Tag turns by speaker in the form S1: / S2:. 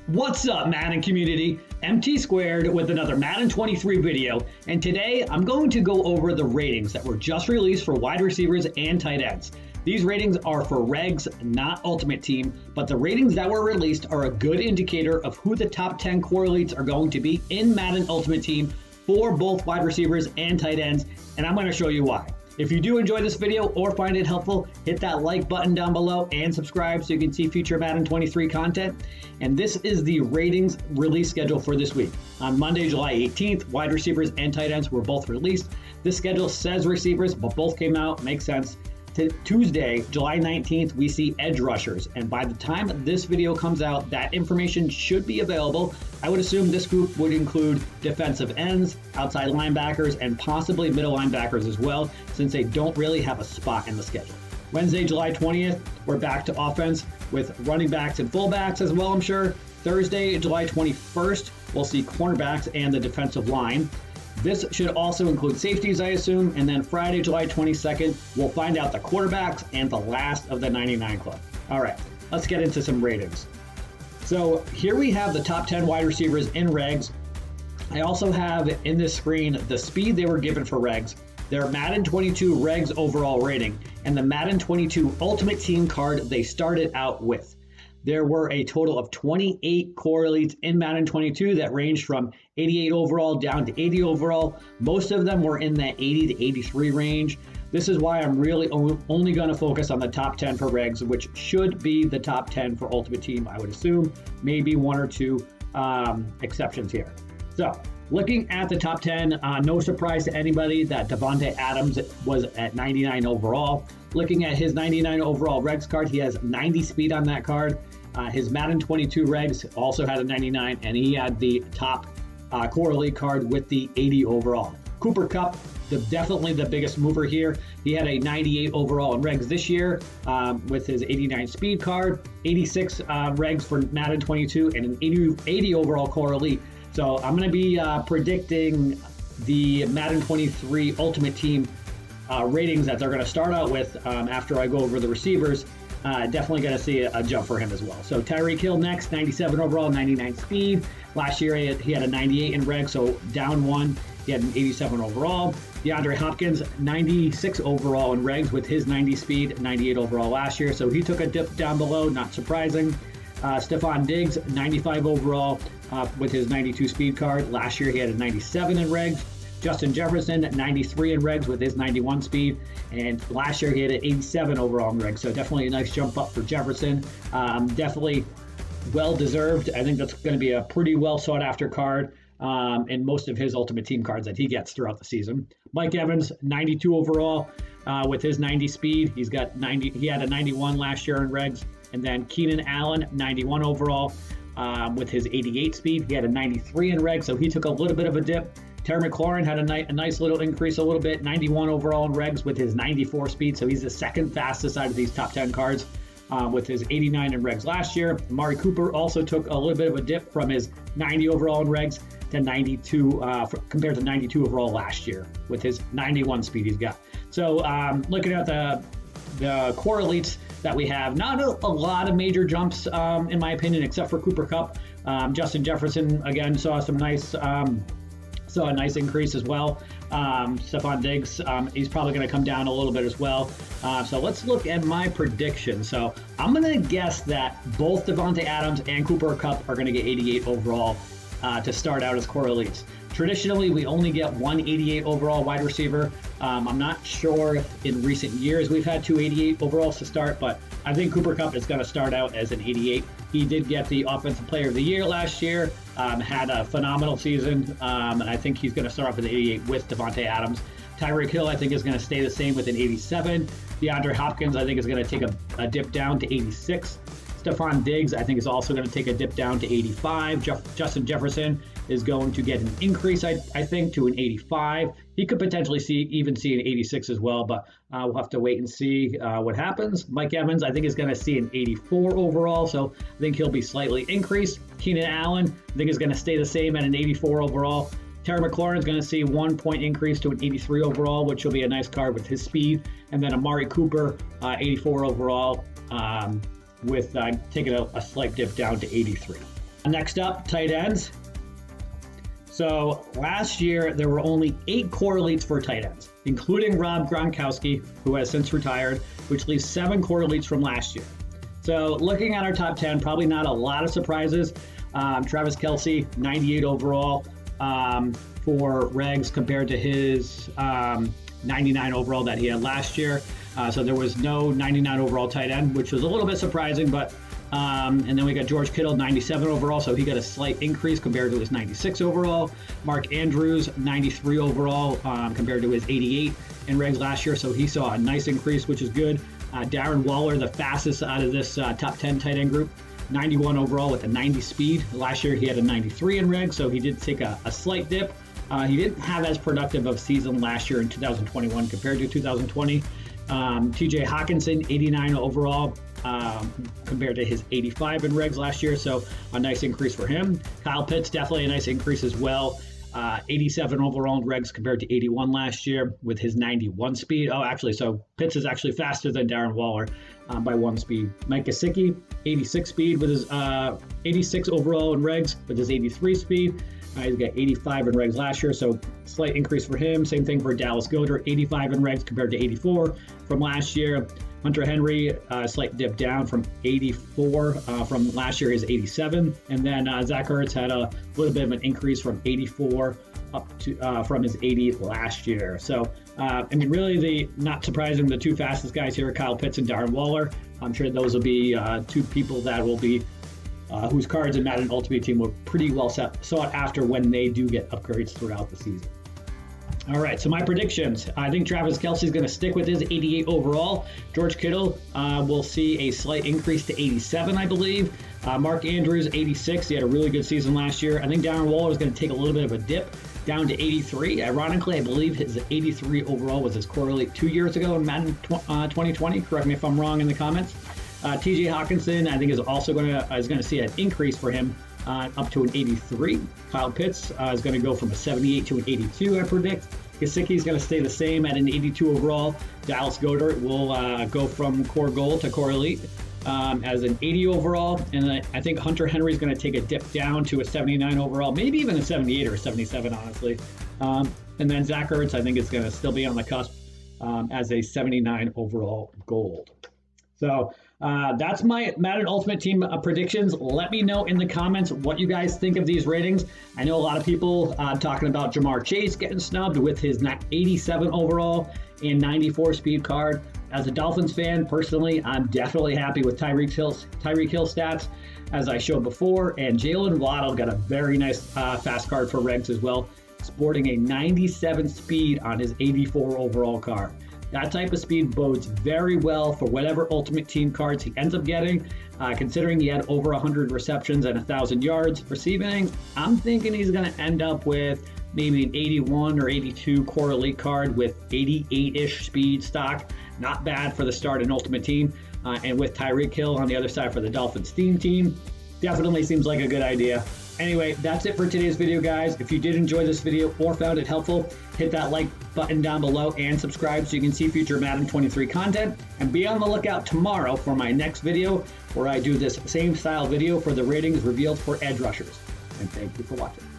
S1: What's up, Madden community? MT Squared with another Madden 23 video, and today I'm going to go over the ratings that were just released for wide receivers and tight ends. These ratings are for regs, not Ultimate Team, but the ratings that were released are a good indicator of who the top 10 correlates are going to be in Madden Ultimate Team for both wide receivers and tight ends, and I'm going to show you why. If you do enjoy this video or find it helpful, hit that like button down below and subscribe so you can see future Madden 23 content. And this is the ratings release schedule for this week. On Monday, July 18th, wide receivers and tight ends were both released. This schedule says receivers, but both came out, makes sense. Tuesday, July 19th, we see edge rushers, and by the time this video comes out, that information should be available. I would assume this group would include defensive ends, outside linebackers, and possibly middle linebackers as well, since they don't really have a spot in the schedule. Wednesday, July 20th, we're back to offense with running backs and fullbacks as well, I'm sure. Thursday, July 21st, we'll see cornerbacks and the defensive line. This should also include safeties, I assume, and then Friday, July 22nd, we'll find out the quarterbacks and the last of the 99 club. All right, let's get into some ratings. So here we have the top 10 wide receivers in regs. I also have in this screen the speed they were given for regs, their Madden 22 regs overall rating, and the Madden 22 Ultimate Team card they started out with. There were a total of 28 correlates in Madden 22 that ranged from 88 overall down to 80 overall. Most of them were in that 80 to 83 range. This is why I'm really only going to focus on the top 10 for regs, which should be the top 10 for Ultimate Team, I would assume. Maybe one or two exceptions here. So, looking at the top 10, no surprise to anybody that Devonte Adams was at 99 overall. Looking at his 99 overall regs card, he has 90 speed on that card. His Madden 22 regs also had a 99, and he had the top correlate card with the 80 overall. Cooper Kupp, definitely the biggest mover here. He had a 98 overall in regs this year with his 89 speed card, 86 regs for Madden 22, and an 80 overall correlate. So I'm going to be predicting the Madden 23 Ultimate Team ratings that they're going to start out with after I go over the receivers. Definitely going to see a jump for him as well. So Tyreek Hill next, 97 overall, 99 speed. Last year he had a 98 in reg, so down one. He had an 87 overall. DeAndre Hopkins, 96 overall in regs with his 90 speed, 98 overall last year. So he took a dip down below, not surprising. Stephon Diggs, 95 overall with his 92 speed card. Last year he had a 97 in regs. Justin Jefferson, 93 in regs with his 91 speed, and last year he had an 87 overall in regs, so definitely a nice jump up for Jefferson. Definitely well-deserved. I think that's going to be a pretty well-sought-after card in most of his Ultimate Team cards that he gets throughout the season. Mike Evans, 92 overall with his 90 speed. He had a 91 last year in regs, and then Keenan Allen, 91 overall with his 88 speed. He had a 93 in regs, so he took a little bit of a dip. Terry McLaurin had a nice little increase a little bit, 91 overall in regs with his 94 speed, so he's the second fastest out of these top 10 cards with his 89 in regs last year. Amari Cooper also took a little bit of a dip from his 90 overall in regs to 92 compared to 92 overall last year with his 91 speed he's got. So looking at the correlates that we have, not a lot of major jumps in my opinion, except for Cooper Kupp. Justin Jefferson again saw a nice increase as well. Stephon Diggs, he's probably going to come down a little bit as well. So let's look at my prediction. So I'm going to guess that both Devonte Adams and Cooper Kupp are going to get 88 overall to start out as correlates. Traditionally, we only get one 88 overall wide receiver. I'm not sure if in recent years we've had two 88 overalls to start, but I think Cooper Kupp is going to start out as an 88. He did get the Offensive Player of the Year last year, had a phenomenal season, and I think he's going to start off with an 88 with Devonte Adams. Tyreek Hill, I think, is going to stay the same with an 87. DeAndre Hopkins, I think, is going to take a dip down to 86. Stephon Diggs, I think, is also going to take a dip down to 85. Justin Jefferson is going to get an increase, I think, to an 85. He could potentially even see an 86 as well, but we'll have to wait and see what happens. Mike Evans, I think, is going to see an 84 overall, so I think he'll be slightly increased. Keenan Allen, I think, is going to stay the same at an 84 overall. Terry McLaurin is going to see 1 point increase to an 83 overall, which will be a nice card with his speed. And then Amari Cooper, 84 overall, with taking a slight dip down to 83. Next up, tight ends. So last year, there were only 8 correlates for tight ends, including Rob Gronkowski, who has since retired, which leaves 7 correlates from last year. So looking at our top 10, probably not a lot of surprises. Travis Kelsey, 98 overall for REGS compared to his 99 overall that he had last year. So there was no 99 overall tight end, which was a little bit surprising, but and then we got George Kittle, 97 overall, so he got a slight increase compared to his 96 overall. Mark Andrews, 93 overall compared to his 88 in REGS last year, so he saw a nice increase, which is good. Darren Waller, the fastest out of this top 10 tight end group, 91 overall with a 90 speed. Last year he had a 93 in REGS, so he did take a slight dip. He didn't have as productive of season last year in 2021 compared to 2020. TJ Hawkinson, 89 overall compared to his 85 in REGS last year, so a nice increase for him. Kyle Pitts, definitely a nice increase as well. 87 overall in REGS compared to 81 last year with his 91 speed. Oh, actually, so Pitts is actually faster than Darren Waller by 1 speed. Mike Gesicki, 86 speed with his 86 overall in REGS with his 83 speed. He's got 85 in REGS last year, so slight increase for him. Same thing for Dallas Goedert, 85 in REGS compared to 84 from last year. Hunter Henry, slight dip down from 84 from last year, his 87. And then Zach Ertz had a little bit of an increase from 84 up to from his 80 last year. So, I mean, really, not surprising, the 2 fastest guys here are Kyle Pitts and Darren Waller. I'm sure those will be 2 people that will be whose cards in Madden Ultimate Team were pretty well sought after when they do get upgrades throughout the season. All right, so my predictions. I think Travis Kelsey is going to stick with his 88 overall. George Kittle will see a slight increase to 87, I believe. Mark Andrews, 86. He had a really good season last year. I think Darren Waller is going to take a little bit of a dip down to 83. Ironically, I believe his 83 overall was his correlate 2 years ago in Madden 2020. Correct me if I'm wrong in the comments. TJ Hawkinson, I think, is also going to see an increase for him up to an 83. Kyle Pitts is going to go from a 78 to an 82, I predict. Gesicki is going to stay the same at an 82 overall. Dallas Goedert will go from core gold to core elite as an 80 overall. And I think Hunter Henry is going to take a dip down to a 79 overall, maybe even a 78 or a 77, honestly. And then Zach Ertz, I think, is going to still be on the cusp as a 79 overall gold. So that's my Madden Ultimate Team predictions. Let me know in the comments what you guys think of these ratings. I know a lot of people talking about Jamar Chase getting snubbed with his 87 overall and 94 speed card. As a Dolphins fan, personally, I'm definitely happy with Tyreek Hill stats, as I showed before. And Jalen Waddle got a very nice fast card for REGS as well, sporting a 97 speed on his 84 overall card. That type of speed bodes very well for whatever Ultimate Team cards he ends up getting. Considering he had over 100 receptions and 1,000 yards receiving, I'm thinking he's going to end up with maybe an 81 or 82 core elite card with 88-ish speed stock. Not bad for the start in Ultimate Team. And with Tyreek Hill on the other side for the Dolphins Theme Team, definitely seems like a good idea. Anyway, that's it for today's video, guys. If you did enjoy this video or found it helpful, hit that like button down below and subscribe so you can see future Madden 23 content. And be on the lookout tomorrow for my next video where I do this same style video for the ratings revealed for edge rushers. And thank you for watching.